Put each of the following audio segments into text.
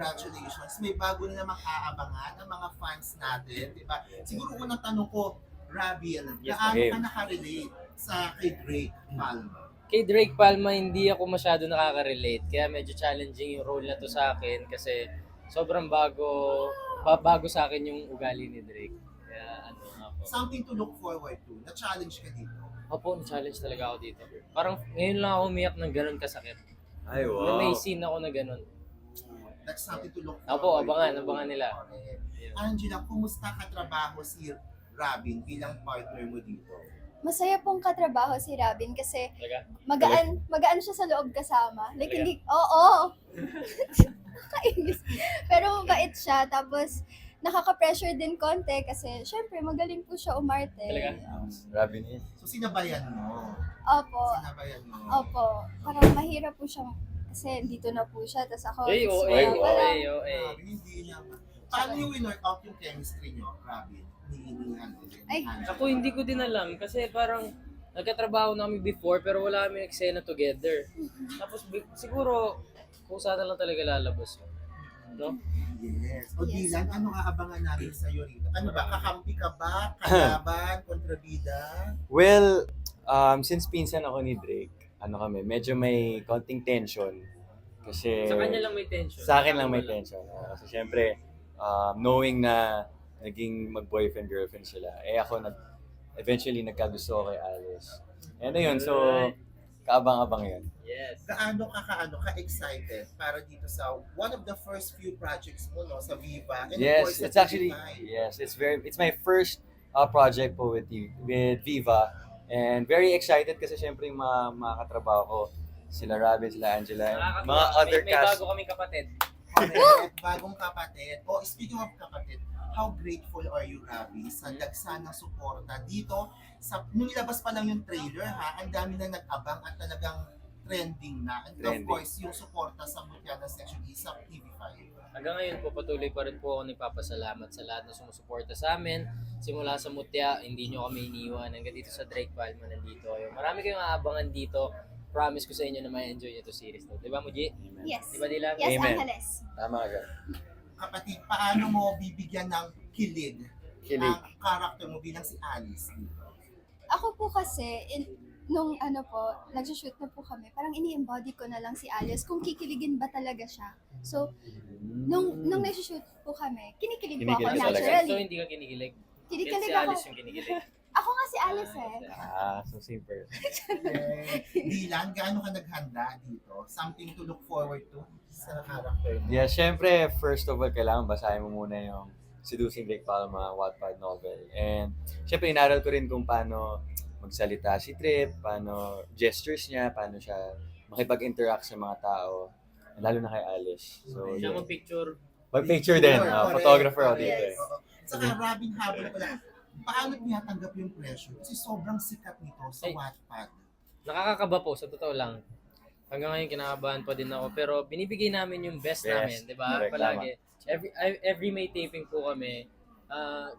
congratulations. May bago na namang aabangan ng mga fans natin, di ba? Siguro unang tanong ko, Rabi, Yes, gaano okay. ka nakarelate sa kay Drake Palma? Kay Drake Palma, hindi ako masyado nakaka-relate. Kaya medyo challenging yung role na to sa akin kasi sobrang bago sa akin yung ugali ni Drake. Kaya ano ako. Something to look forward to. Na-challenge ka dito. Opo, na-challenge talaga ako dito. Parang ngayon lang ako umiyak ng ganun kasakit. Ay, May scene ako na ganun. That's something to look Opo, forward to. abangan nila. Okay. Yeah. Angela, kumusta katrabaho si Robin bilang partner mo dito? Masaya pong katrabaho si Robin kasi Talaga? magaan siya sa loob kasama. Like, Talaga? hindi, oo. Nakainis. Pero mabait siya. Tapos, nakaka-pressure din konti kasi, syempre, magaling po siya umarte. Talaga? Robin eh. So sinabayan mo. Opo. Sinabayan mo. Opo. Parang mahirap po siyang, kasi dito na po siya. Tapos ako, Ay, is OA, wala. OA. Grabe, hindi naman. Paano yung winner out yung chemistry nyo, Robin? Ni Ay. Angela? Ako hindi ko din alam kasi parang nagkatrabaho na kami before pero wala kami eksena together. Tapos siguro kung sana lang talaga lalabas yun. No? Yes. O Yes. Dylan, ano aabangan natin sa'yo rito? Ano ba? Kakampi ka ba? Kalaban? Kontrabida? Well, since pinsan ako ni Drake, ano kami, medyo may konting tension. Kasi Sa kanya lang may tension. Sa akin lang may tension. Kasi syempre, knowing na naging mag-boyfriend-girlfriend sila, ako eventually nagkagusto ko kay Alice. And ayun, so kaabang-abang yun. Yes. Gaano ka-excited para dito sa one of the first few projects mo, no? Sa Viva. And of Yes, course, it's sa actually, TV5. it's my first project po with Viva. And very excited kasi syempre yung mga katrabaho ko, sila Robin, sila Angela, and mga other may cast. bago kaming kapatid. Correct. Bagong kapatid. O, speaking of kapatid, how grateful are you, Rabi, sa dagsa ng suporta dito? Nung ilabas pa lang yung trailer, ang dami na nag-abang at talagang trending na. And of Trending. course, yung suporta sa Mutiana Section E sa TV5. Hanggang ngayon po patuloy pa rin po ako nagpapasalamat sa lahat na sumusuporta sa amin. Simula sa Mutya, hindi nyo kami iniwan. Hanggang dito sa Drake Palma, nandito kayo. Marami kayong aabangan dito. Promise ko sa inyo na may enjoy nyo itong series to. Diba, Muji? Yes. Diba, Dila? Yes, Amen. Angeles. Tama ka. Kapatid, paano mo bibigyan ng kilig Kilig. ang karakter mo bilang si Alice dito? Ako po kasi, nung nag-shoot na po kami, parang ini-embody ko na lang si Alice kung kikiligin ba talaga siya. So, nung nag-shoot po kami, kinikilig po ako Kinikilig ka talaga. So, naturally. hindi ka kinikilig? Kinikilig Si ako. Alice yung kinikilig. Ako nga si Alice eh. So simple. Dylan, gaano ka naghanda dito? Something to look forward to sa karakter mo? Yeah, syempre, first of all, kailangan basahin mo muna yung Seducing Drake Palma Wattpad novel. And syempre, inaral ko rin kung paano magsalita si Trip, paano gestures niya, paano siya makipag-interact sa mga tao, lalo na kay Alice. So, Siya yun. mag-picture. Mag-picture din, Correct. photographer ako dito Yes. eh. Oo. Saka Robin, habol ko lang, paano tinatanggap yung pressure? Kasi sobrang sikat nito sa Ay. Wattpad. Nakakakaba po, sa totoo lang. Hanggang ngayon kinakabahan pa din ako. Pero binibigay namin yung best namin, di ba? Correct, Palagi. Every May taping po kami,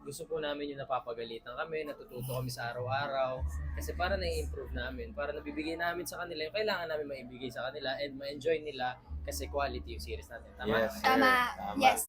gusto po namin yung napapagalitan kami, natututo kami sa araw-araw. Kasi para na-improve namin, para nabibigay namin sa kanila yung kailangan namin maibigay sa kanila and ma-enjoy nila kasi quality yung series natin. Tama? Yes, sir. Tama. Yes.